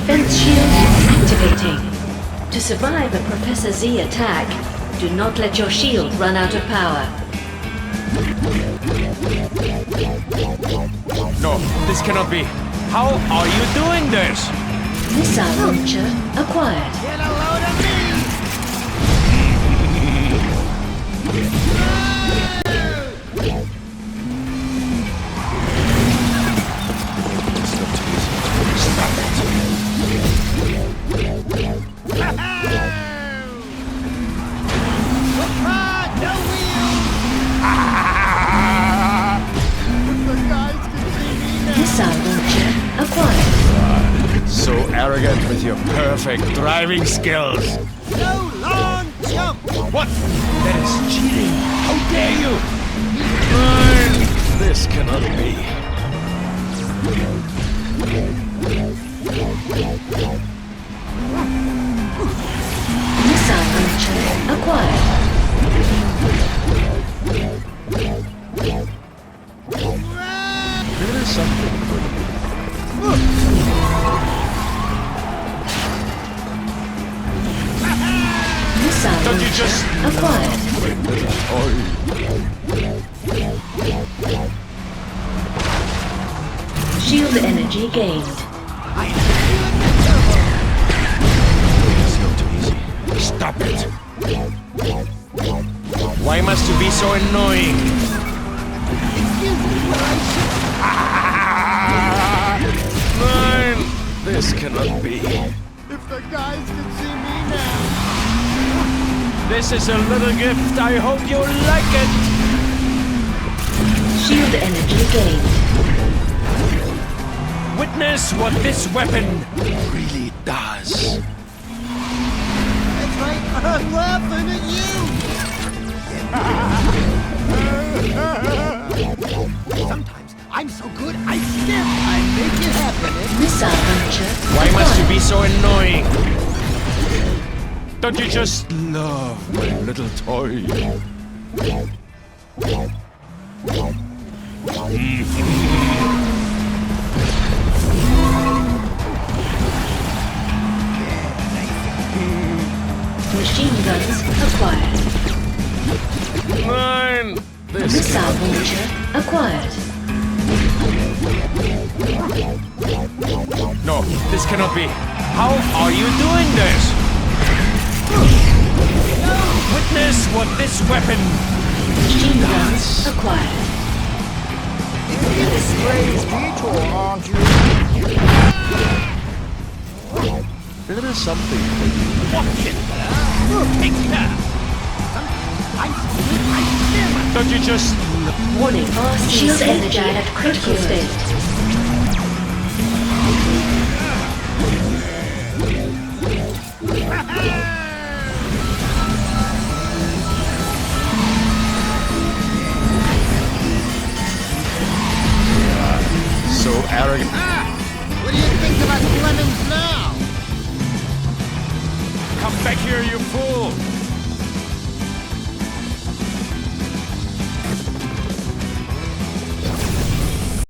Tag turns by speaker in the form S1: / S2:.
S1: Defense shield activating. To survive a Professor Z attack, do not let your shield run out of power.
S2: No, this cannot be. How are you doing this?
S1: Missile launcher acquired.
S3: Get a load of me! No wheels! The guys can see me now!
S1: Missile launcher acquired.
S2: So arrogant with your perfect driving skills.
S3: No long jump!
S2: What? That is cheating. How dare you? Burn! This cannot be.
S1: Missile launcher acquired.
S2: There is something for you.
S1: Missile
S2: Don't you
S1: launcher
S2: just
S1: acquired. Shield energy gained.
S2: It's not too easy. Stop it. Why must you be so annoying? Nein! This cannot be.
S3: If the guys can see me now!
S2: This is a little gift. I hope you like it.
S1: Shield energy gained.
S2: Witness what this weapon really does.
S3: That's right, I'm laughing at you! Sometimes I'm so good I skip! I make it happen!
S1: Missile launcher
S2: Why must you
S1: acquired.
S2: be so annoying? Don't you just love my little toy?
S1: Machine guns acquired.
S2: Nein! This
S1: Missile launcher acquired.
S2: No, this cannot be. How are you doing this? Witness what this weapon
S1: Machine guns acquired.
S3: You're a strange detour, aren't you?
S2: There is something for you.
S3: Watch it! Take that! I'm so good I skip!
S2: Don't you just
S1: Warning, shield energy at critical state.
S2: so arrogant?
S3: What do you think of us lemons now?
S2: Come back here, you fool!